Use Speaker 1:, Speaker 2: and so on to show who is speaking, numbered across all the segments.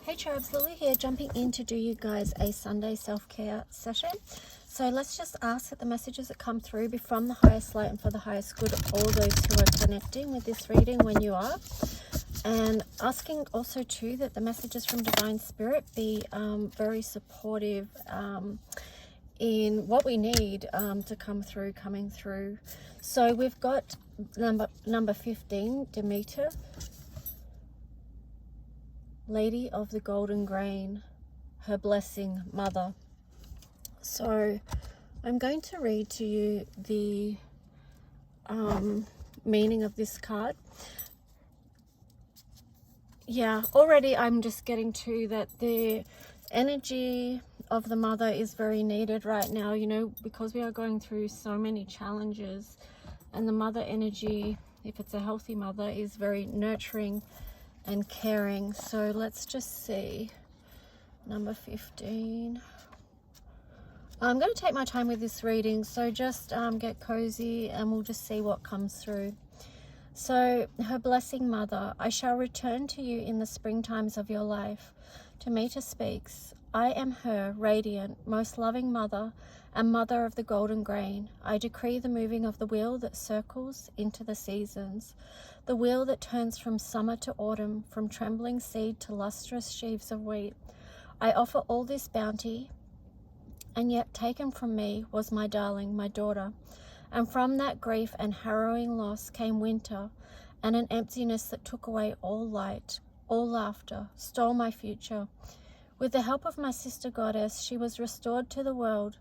Speaker 1: Hey Tribes, Lily here, jumping in to do you guys a Sunday self-care session. So let's just ask that the messages that come through be from the highest light and for the highest good of all those who are connecting with this reading when you are. And asking also too that the messages from Divine Spirit be very supportive in what we need to coming through. So we've got number 15, Demeter, Lady of the Golden Grain, her blessing, Mother. So I'm going to read to you the meaning of this card. Yeah, already I'm just getting to that the energy of the mother is very needed right now, you know, because we are going through so many challenges, and the mother energy, if it's a healthy mother, is very nurturing and caring. So let's just see number 15. I'm going to take my time with this reading, so just get cozy and we'll just see what comes through. So, her blessing, Mother, I shall return to you in the spring times of your life. Demeter speaks. I am her radiant, most loving mother and mother of the golden grain. I decree the moving of the wheel that circles into the seasons, the wheel that turns from summer to autumn, from trembling seed to lustrous sheaves of wheat. I offer all this bounty, and yet taken from me was my darling, my daughter. And from that grief and harrowing loss came winter, and an emptiness that took away all light, all laughter, stole my future. With the help of my sister goddess, she was restored to the world.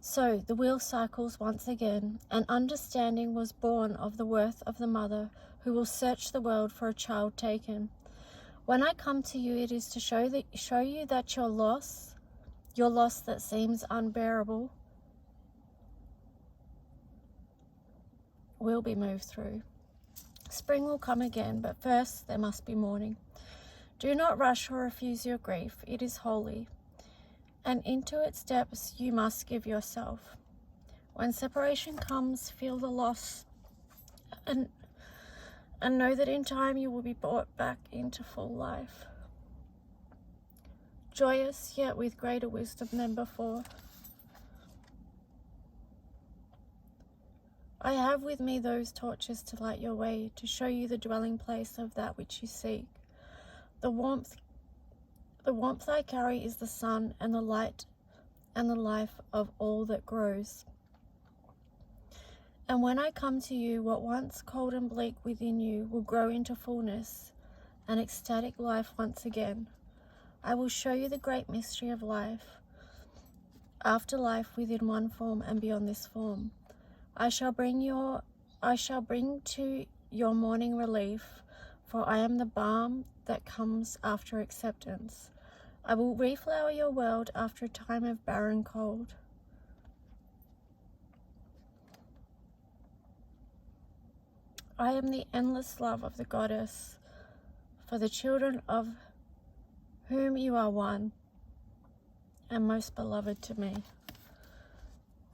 Speaker 1: So the wheel cycles once again, and understanding was born of the worth of the mother who will search the world for a child taken. When I come to you, it is to show you that your loss that seems unbearable, will be moved through. Spring will come again, but first there must be mourning. Do not rush or refuse your grief. It is holy, and into its depths you must give yourself. When separation comes, feel the loss and know that in time you will be brought back into full life. Joyous, yet with greater wisdom than before. I have with me those torches to light your way, to show you the dwelling place of that which you seek. The warmth I carry is the sun and the light and the life of all that grows. And when I come to you, what once cold and bleak within you will grow into fullness and ecstatic life once again. I will show you the great mystery of life, afterlife within one form and beyond this form. I shall bring to your morning relief, for I am the balm that comes after acceptance. I will reflower your world after a time of barren cold. I am the endless love of the goddess, for the children of whom you are one, and most beloved to me.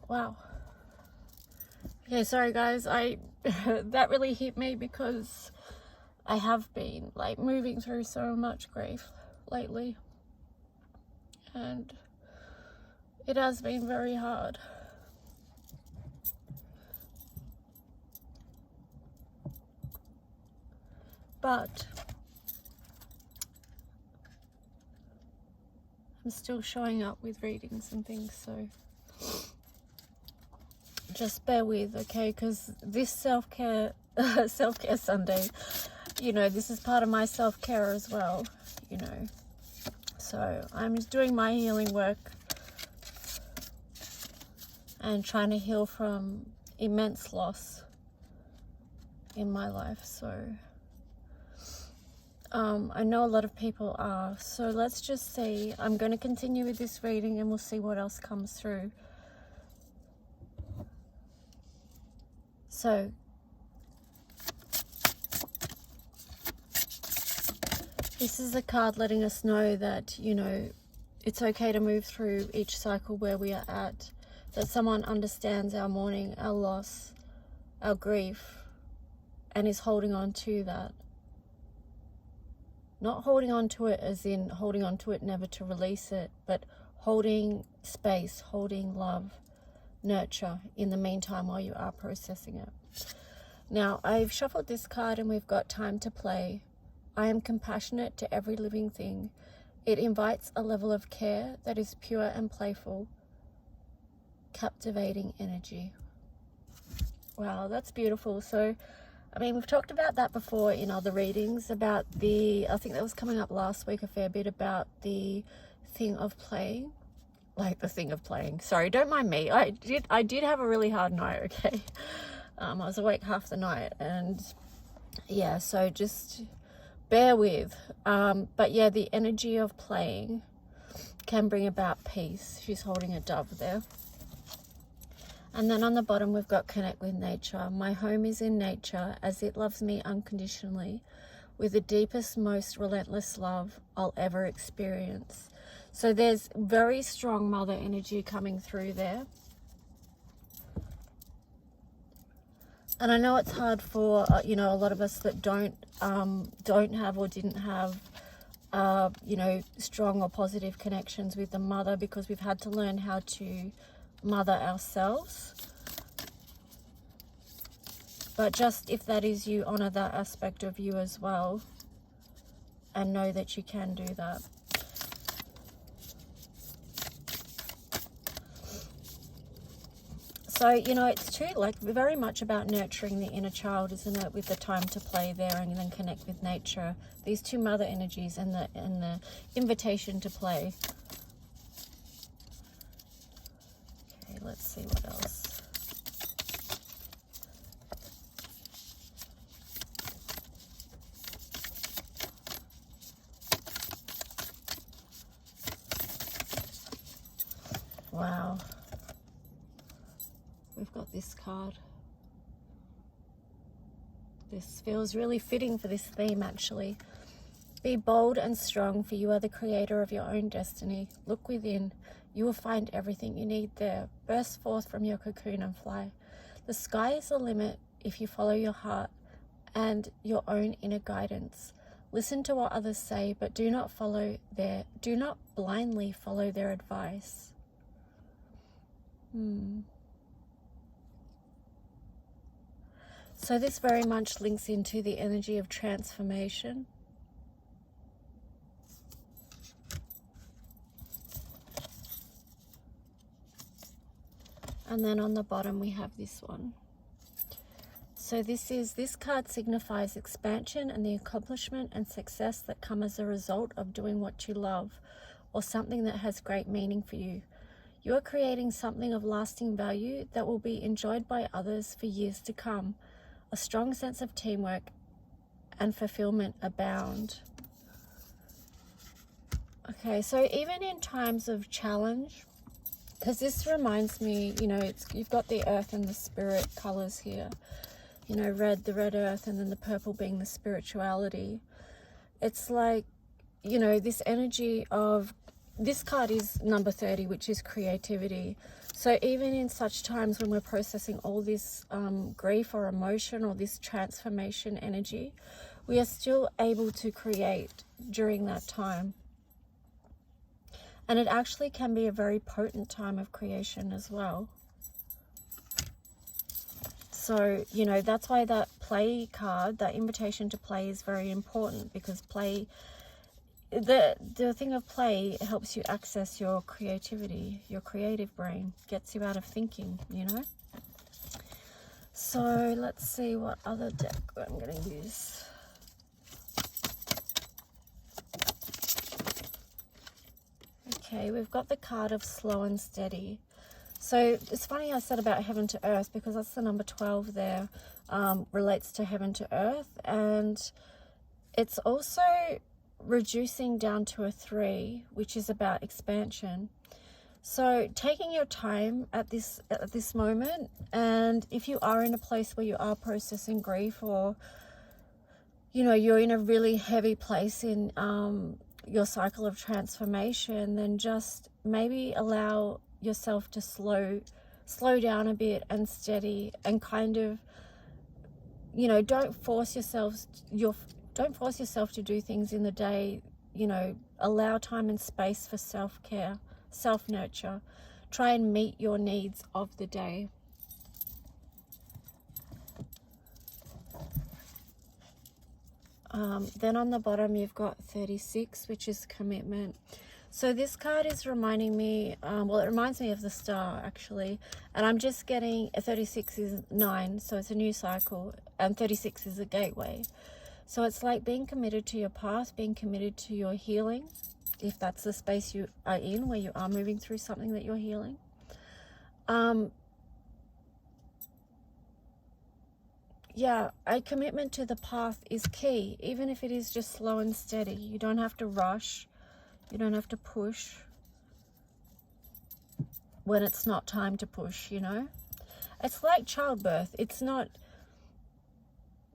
Speaker 1: Wow. Okay, sorry guys, that really hit me because I have been like moving through so much grief lately, and it has been very hard. But I'm still showing up with readings and things, so just bear with, okay? Because this self-care Sunday, you know, this is part of my self-care as well, you know. So I'm just doing my healing work and trying to heal from immense loss in my life. So I know a lot of people are. So let's just see. I'm going to continue with this reading and we'll see what else comes through. So, this is a card letting us know that, you know, it's okay to move through each cycle where we are at, that someone understands our mourning, our loss, our grief, and is holding on to that. Not holding on to it as in holding on to it never to release it, but holding space, holding love, nurture in the meantime while you are processing it. Now, I've shuffled this card and we've got time to play. I am compassionate to every living thing. It invites a level of care that is pure and playful, captivating energy. Wow, that's beautiful. So, I mean, we've talked about that before in other readings, about I think that was coming up last week a fair bit, about the thing of playing. Like the thing of playing. Sorry, don't mind me. I did have a really hard night, okay? I was awake half the night, and yeah, so just bear with. But yeah, the energy of playing can bring about peace. She's holding a dove there. And then on the bottom, we've got connect with nature. My home is in nature as it loves me unconditionally with the deepest, most relentless love I'll ever experience. So there's very strong mother energy coming through there. And I know it's hard for, you know, a lot of us that don't have or didn't have, you know, strong or positive connections with the mother, because we've had to learn how to mother ourselves. But just if that is you, honor that aspect of you as well, and know that you can do that. So, you know, it's too, like, very much about nurturing the inner child, isn't it? With the time to play there, and then connect with nature. These two mother energies and the invitation to play. Okay, let's see what else. Wow. We've got this card. This feels really fitting for this theme, actually. Be bold and strong, for you are the creator of your own destiny. Look within. You will find everything you need there. Burst forth from your cocoon and fly. The sky is the limit if you follow your heart and your own inner guidance. Listen to what others say, but do not blindly follow their advice. So this very much links into the energy of transformation. And then on the bottom we have this one. So this card signifies expansion and the accomplishment and success that come as a result of doing what you love, or something that has great meaning for you. You are creating something of lasting value that will be enjoyed by others for years to come. A strong sense of teamwork and fulfillment abound. Okay, so even in times of challenge, because this reminds me, you know, you've got the earth and the spirit colors here. You know, the red earth, and then the purple being the spirituality. It's like, you know, this energy of, this card is number 30, which is creativity. So even in such times when we're processing all this grief or emotion or this transformation energy, we are still able to create during that time. And it actually can be a very potent time of creation as well. So, you know, that's why that play card, that invitation to play, is very important, because play, the thing of play helps you access your creativity, your creative brain, gets you out of thinking, you know. So let's see what other deck I'm going to use. Okay, we've got the card of slow and steady. So it's funny I said about heaven to earth, because that's the number 12 there, relates to heaven to earth, and it's also reducing down to a 3, which is about expansion. So taking your time at this moment, and if you are in a place where you are processing grief, or you know, you're in a really heavy place in your cycle of transformation, then just maybe allow yourself to slow down a bit and steady, and kind of, you know, don't force Don't force yourself to do things in the day. You know, allow time and space for self-care, self-nurture. Try and meet your needs of the day. Then on the bottom you've got 36, which is commitment. So this card is reminding me, well, it reminds me of the star actually, and I'm just getting 36 is 9, so it's a new cycle, and 36 is a gateway. So it's like being committed to your path, being committed to your healing, if that's the space you are in, where you are moving through something that you're healing. Yeah, a commitment to the path is key, even if it is just slow and steady. You don't have to rush. You don't have to push when it's not time to push, you know. It's like childbirth. It's not,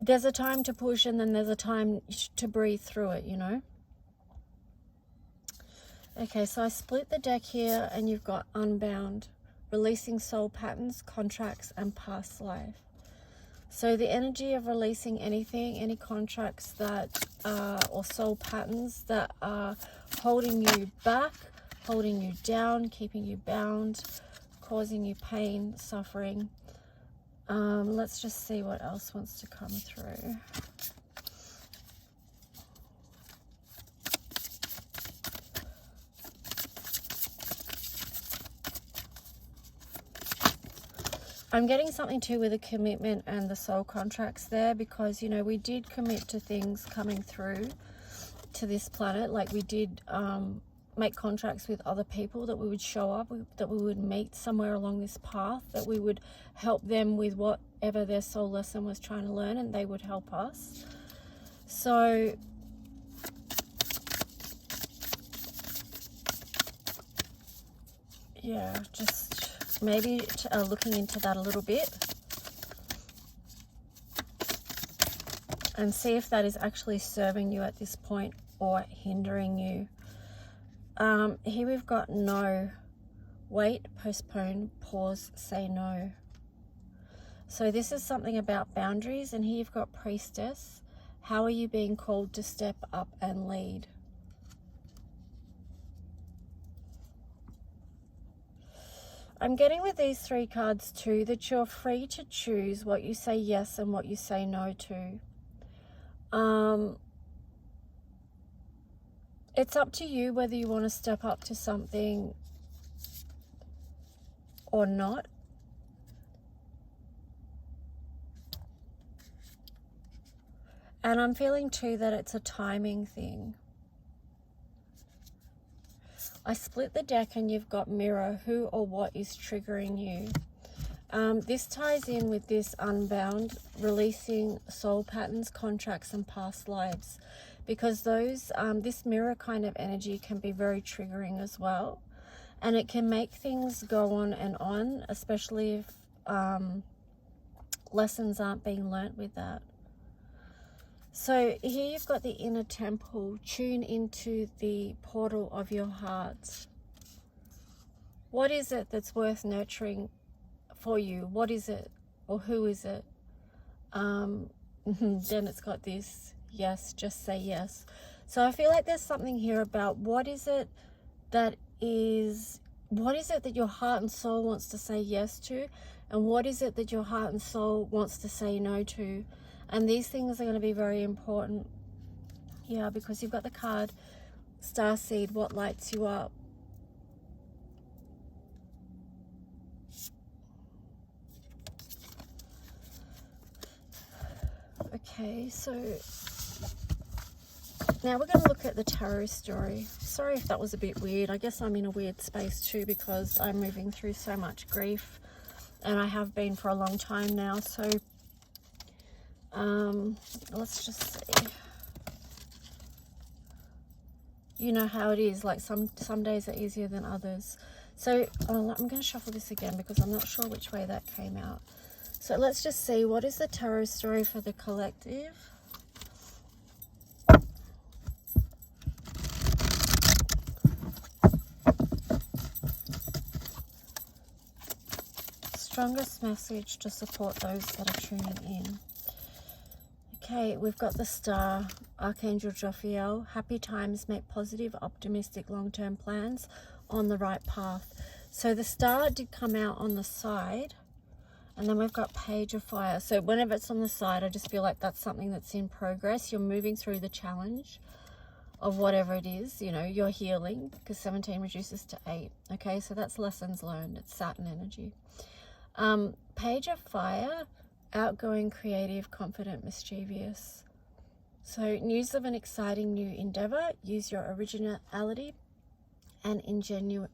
Speaker 1: there's a time to push and then there's a time to breathe through it, you know. Okay, so I split the deck here and you've got unbound, releasing soul patterns, contracts, and past life. So the energy of releasing anything, any contracts that or soul patterns that are holding you back, holding you down, keeping you bound, causing you pain, suffering. Let's just see what else wants to come through. I'm getting something too with the commitment and the soul contracts there, because, you know, we did commit to things coming through to this planet. Like we did make contracts with other people that we would show up, that we would meet somewhere along this path, that we would help them with whatever their soul lesson was trying to learn, and they would help us. So yeah, just maybe looking into that a little bit and see if that is actually serving you at this point or hindering you. Here we've got no, wait, postpone, pause, say no. So this is something about boundaries, and here you've got priestess. How are you being called to step up and lead? I'm getting with these three cards too that you're free to choose what you say yes and what you say no to. It's up to you whether you want to step up to something or not. And I'm feeling too that it's a timing thing. I split the deck and you've got mirror, who or what is triggering you. This ties in with this unbound, releasing soul patterns, contracts, and past lives, because those this mirror kind of energy can be very triggering as well, and it can make things go on and on, especially if lessons aren't being learnt with that. So here you've got the inner temple. Tune into the portal of your heart. What is it that's worth nurturing for you? What is it, or who is it? Then it's got this, yes, just say yes. So I feel like there's something here about what is it that your heart and soul wants to say yes to, and what is it that your heart and soul wants to say no to. And these things are going to be very important. Yeah, because you've got the card Starseed, what lights you up. Okay, so now we're going to look at the tarot story. Sorry if that was a bit weird. I guess I'm in a weird space too, because I'm moving through so much grief, and I have been for a long time now. So let's just see. You know how it is, like some days are easier than others. So I'm going to shuffle this again because I'm not sure which way that came out. So let's just see, what is the tarot story for the collective? Strongest message to support those that are tuning in. Okay, we've got the star. Archangel Jophiel, happy times, make positive, optimistic, long-term plans, on the right path. So the star did come out on the side, and then we've got Page of Fire. So whenever it's on the side, I just feel like that's something that's in progress. You're moving through the challenge of whatever it is, you know, you're healing, because 17 reduces to 8. Okay, so that's lessons learned. It's Saturn energy. Page of Fire, outgoing, creative, confident, mischievous. So news of an exciting new endeavor. Use your originality and ingenuity.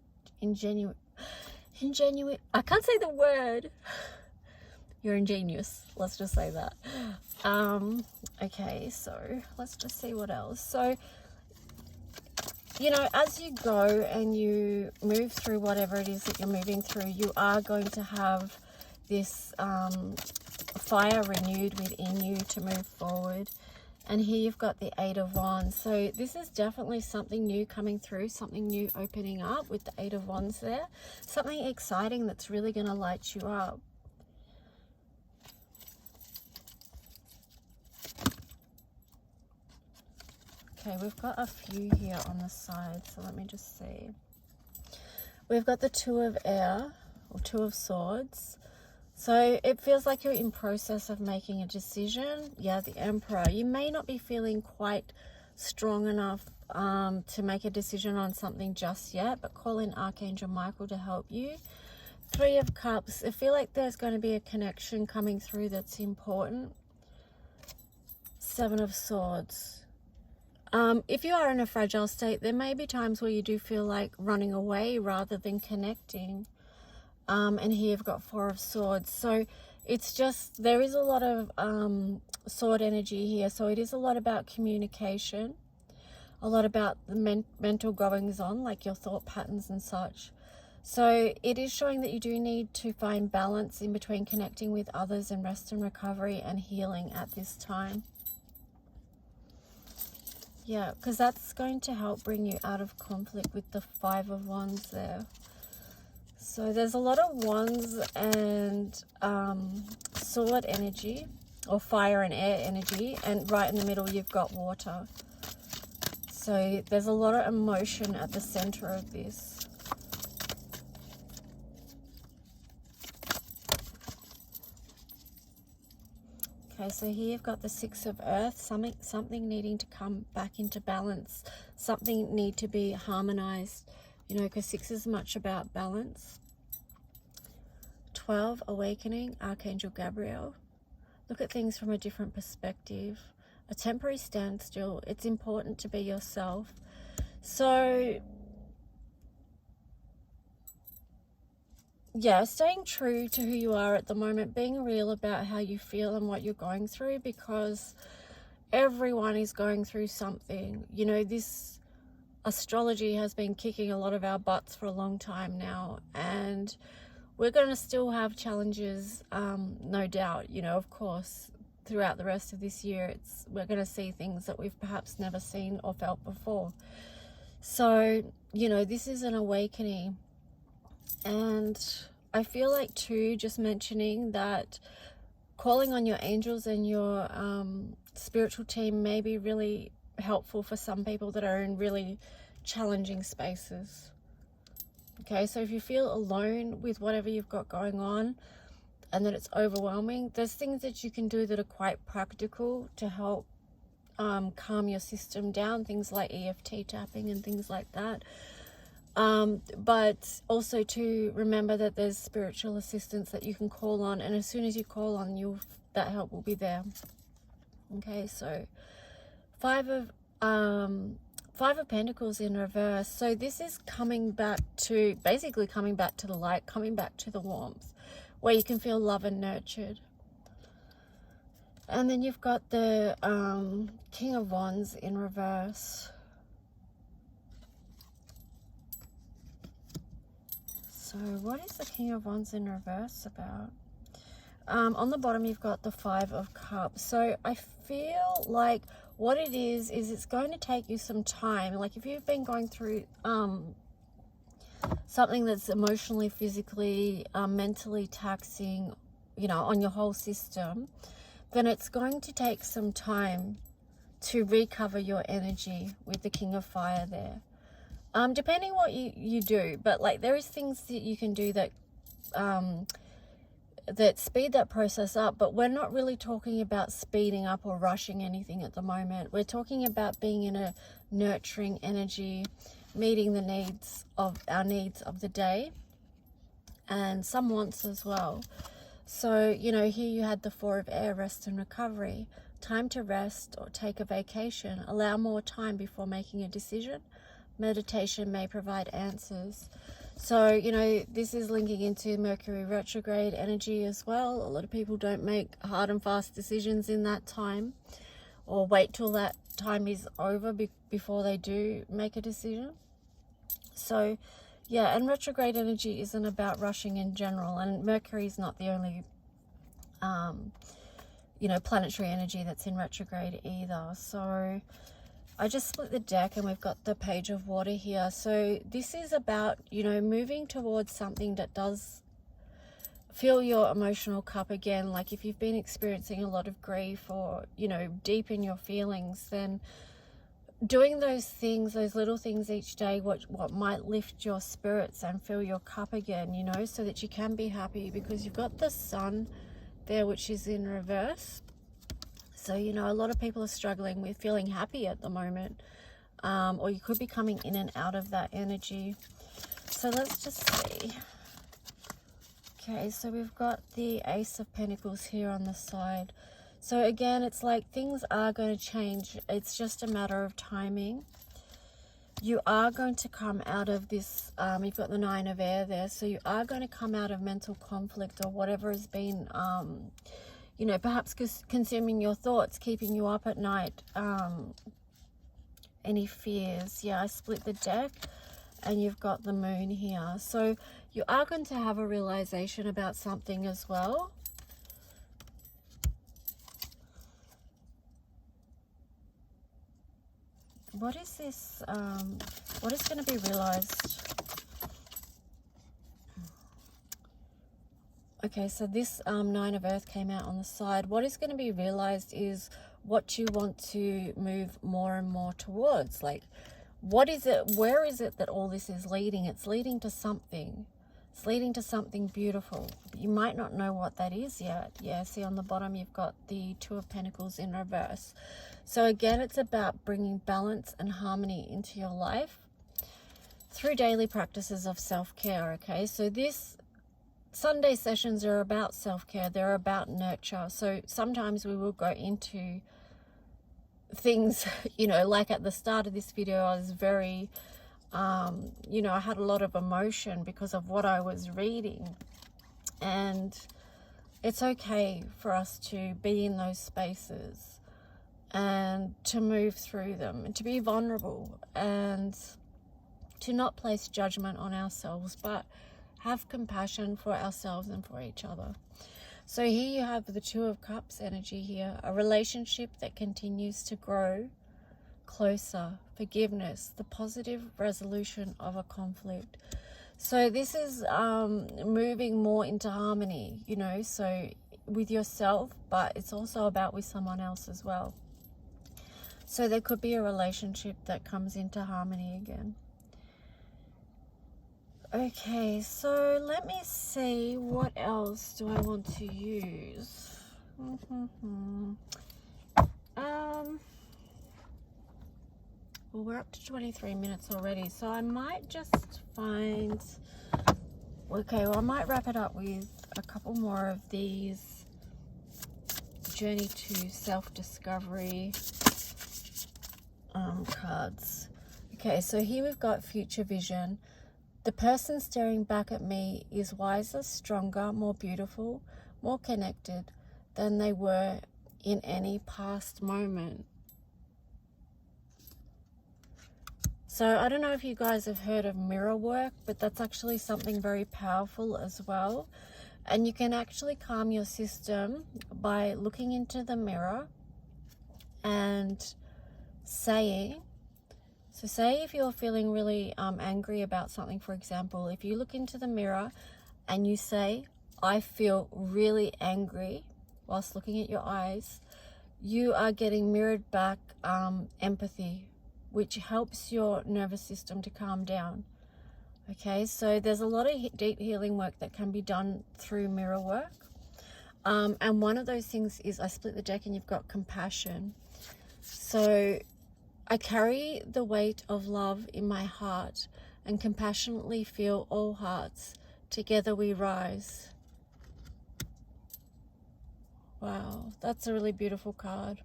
Speaker 1: I can't say the word. You're ingenious. Let's just say that. Okay, so let's just see what else. So, you know, as you go and you move through whatever it is that you're moving through, you are going to have this fire renewed within you to move forward. And here you've got the 8 of Wands. So this is definitely something new coming through, something new opening up with the 8 of Wands there. Something exciting that's really going to light you up. Okay, we've got a few here on the side, so let me just see. We've got the 2 of Air, or 2 of Swords. So it feels like you're in process of making a decision. Yeah, the Emperor. You may not be feeling quite strong enough to make a decision on something just yet, but call in Archangel Michael to help you. 3 of Cups. I feel like there's going to be a connection coming through that's important. 7 of Swords. If you are in a fragile state, there may be times where you do feel like running away rather than connecting. And here you've got 4 of Swords. So it's just, there is a lot of sword energy here. So it is a lot about communication, a lot about the mental goings on, like your thought patterns and such. So it is showing that you do need to find balance in between connecting with others and rest and recovery and healing at this time. Yeah, because that's going to help bring you out of conflict with the 5 of Wands there. So there's a lot of Wands and sword energy, or fire and air energy, and right in the middle you've got water. So there's a lot of emotion at the center of this. Okay, so here you've got the 6 of Earth, something needing to come back into balance, something need to be harmonized, you know, because 6 is much about balance. 12, Awakening, Archangel Gabriel. Look at things from a different perspective. A temporary standstill. It's important to be yourself. So, yeah, staying true to who you are at the moment, being real about how you feel and what you're going through, because everyone is going through something. You know, this astrology has been kicking a lot of our butts for a long time now, and we're going to still have challenges, no doubt, you know, of course, throughout the rest of this year. We're going to see things that we've perhaps never seen or felt before. So, you know, this is an awakening. And I feel like too, just mentioning that calling on your angels and your spiritual team may be really helpful for some people that are in really challenging spaces. Okay, so if you feel alone with whatever you've got going on and that it's overwhelming, there's things that you can do that are quite practical to help calm your system down, things like EFT tapping and things like that. But also to remember that there's spiritual assistance that you can call on, and as soon as you call on, that help will be there. Okay, so 5 of Pentacles in reverse. So this is basically coming back to the light, coming back to the warmth, where you can feel love and nurtured. And then you've got the King of Wands in reverse. So what is the King of Wands in reverse about? On the bottom you've got the 5 of Cups. So I feel like what it is it's going to take you some time. Like if you've been going through something that's emotionally, physically, mentally taxing, you know, on your whole system, then it's going to take some time to recover your energy with the King of Fire there. Depending what you do, but like there is things that you can do that that speed that process up, but we're not really talking about speeding up or rushing anything at the moment. We're talking about being in a nurturing energy, meeting the needs of the day, and some wants as well. So, you know, here you had the Four of Air, rest and recovery. Time to rest or take a vacation. Allow more time before making a decision. Meditation may provide answers. So, you know, this is linking into Mercury retrograde energy as well. A lot of people don't make hard and fast decisions in that time, or wait till that time is over before they do make a decision. So, yeah, and retrograde energy isn't about rushing in general, and Mercury is not the only, you know, planetary energy that's in retrograde either. So I just split the deck and we've got the Page of Water here. So this is about, you know, moving towards something that does fill your emotional cup again. Like if you've been experiencing a lot of grief or, you know, deep in your feelings, then doing those things, those little things each day, what might lift your spirits and fill your cup again, you know, so that you can be happy, because you've got the Sun there, which is in reverse. So, you know, a lot of people are struggling with feeling happy at the moment, or you could be coming in and out of that energy. So let's just see. Okay, so we've got the Ace of Pentacles here on the side. So again, it's like things are going to change. It's just a matter of timing. You are going to come out of this, you've got the Nine of Air there, so you are going to come out of mental conflict or whatever has been, you know, perhaps consuming your thoughts, keeping you up at night, any fears. Yeah, I split the deck and you've got the Moon here. So you are going to have a realization about something as well. What is this? What is going to be realized? Okay, so this Nine of Earth came out on the side. What is going to be realized is what you want to move more and more towards. Like, what is it? Where is it that all this is leading? It's leading to something. It's leading to something beautiful. You might not know what that is yet. Yeah, see on the bottom you've got the Two of Pentacles in reverse. So again, it's about bringing balance and harmony into your life through daily practices of self-care, okay? So this Sunday sessions are about self-care. They're about nurture. So sometimes we will go into things, you know, like at the start of this video, I was very, you know, I had a lot of emotion because of what I was reading. And it's okay for us to be in those spaces and to move through them and to be vulnerable and to not place judgment on ourselves, but have compassion for ourselves and for each other. So here you have the Two of Cups energy here, a relationship that continues to grow closer, forgiveness, the positive resolution of a conflict. So this is moving more into harmony, you know, so with yourself, but it's also about with someone else as well. So there could be a relationship that comes into harmony again. Okay, so let me see, what else do I want to use? Well, we're up to 23 minutes already, so I might just find, okay, well, I might wrap it up with a couple more of these Journey to Self-Discovery cards. Okay, so here we've got Future Vision. The person staring back at me is wiser, stronger, more beautiful, more connected than they were in any past moment. So I don't know if you guys have heard of mirror work, but that's actually something very powerful as well. And you can actually calm your system by looking into the mirror and saying, so say if you're feeling really angry about something, for example, if you look into the mirror and you say, I feel really angry, whilst looking at your eyes, you are getting mirrored back empathy, which helps your nervous system to calm down. Okay, so there's a lot of deep healing work that can be done through mirror work. And one of those things is, I split the deck and you've got compassion. So I carry the weight of love in my heart and compassionately feel all hearts. Together we rise. Wow, that's a really beautiful card.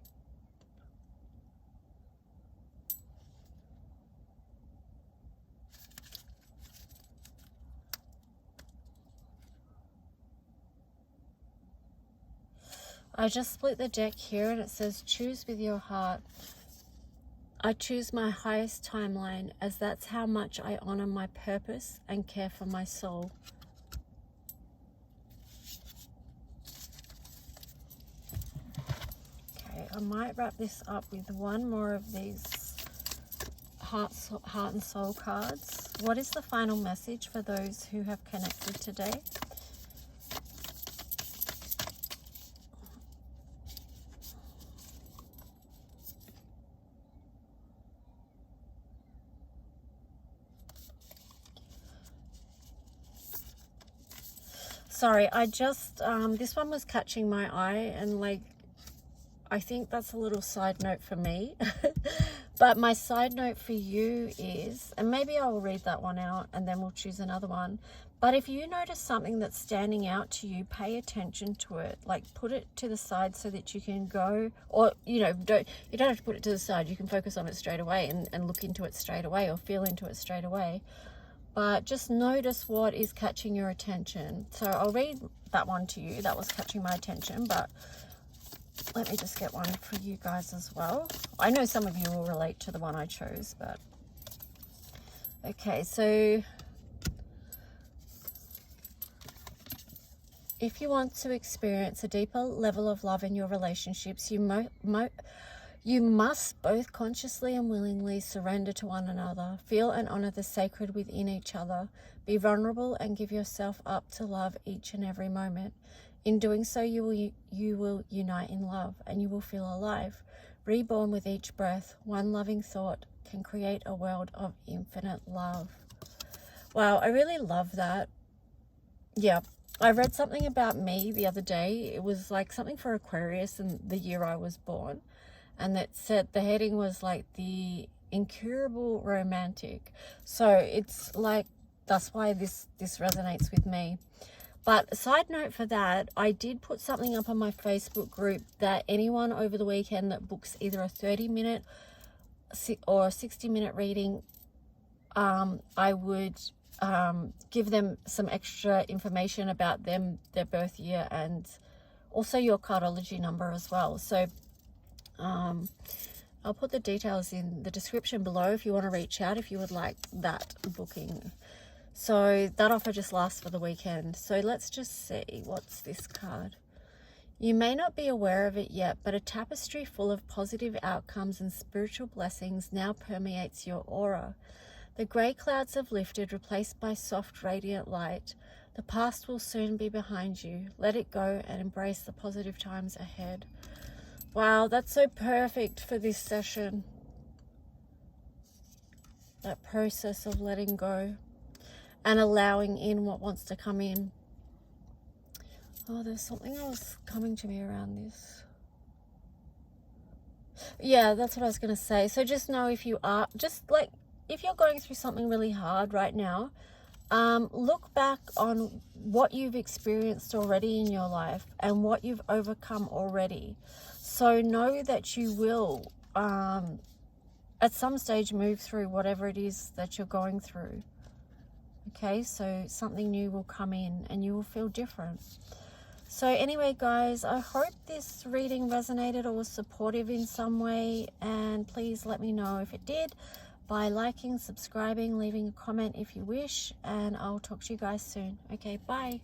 Speaker 1: I just split the deck here and it says, choose with your heart. I choose my highest timeline, as that's how much I honor my purpose and care for my soul. Okay, I might wrap this up with one more of these heart and soul cards. What is the final message for those who have connected today? Sorry, I just, this one was catching my eye, and like, I think that's a little side note for me. But my side note for you is, and maybe I will read that one out and then we'll choose another one. But if you notice something that's standing out to you, pay attention to it. Like, put it to the side so that you can go, or, you know, you don't have to put it to the side. You can focus on it straight away and look into it straight away, or feel into it straight away. But just notice what is catching your attention. So I'll read that one to you. That was catching my attention, but let me just get one for you guys as well. I know some of you will relate to the one I chose, but okay. So if you want to experience a deeper level of love in your relationships, you must both consciously and willingly surrender to one another. Feel and honor the sacred within each other. Be vulnerable and give yourself up to love each and every moment. In doing so, you will unite in love, and you will feel alive, reborn with each breath. One loving thought can create a world of infinite love. Wow, I really love that. Yeah, I read something about me the other day. It was like something for Aquarius and the year I was born. And that said, the heading was like the incurable romantic. So it's like, that's why this resonates with me. But side note for that, I did put something up on my Facebook group that anyone over the weekend that books either a 30-minute or a 60-minute reading, I would give them some extra information about them, their birth year, and also your cardology number as well. So I'll put the details in the description below if you want to reach out, if you would like that booking. So that offer just lasts for the weekend. So let's just see, what's this card? You may not be aware of it yet, but a tapestry full of positive outcomes and spiritual blessings now permeates your aura. The grey clouds have lifted, replaced by soft, radiant light. The past will soon be behind you. Let it go and embrace the positive times ahead. Wow, that's so perfect for this session. That process of letting go and allowing in what wants to come in. Oh, there's something else coming to me around this. Yeah, that's what I was going to say. So just know, if you are, just like, if you're going through something really hard right now, look back on what you've experienced already in your life and what you've overcome already. So know that you will, at some stage, move through whatever it is that you're going through. Okay, so something new will come in and you will feel different. So anyway, guys, I hope this reading resonated or was supportive in some way. And please let me know if it did by liking, subscribing, leaving a comment if you wish. And I'll talk to you guys soon. Okay, bye.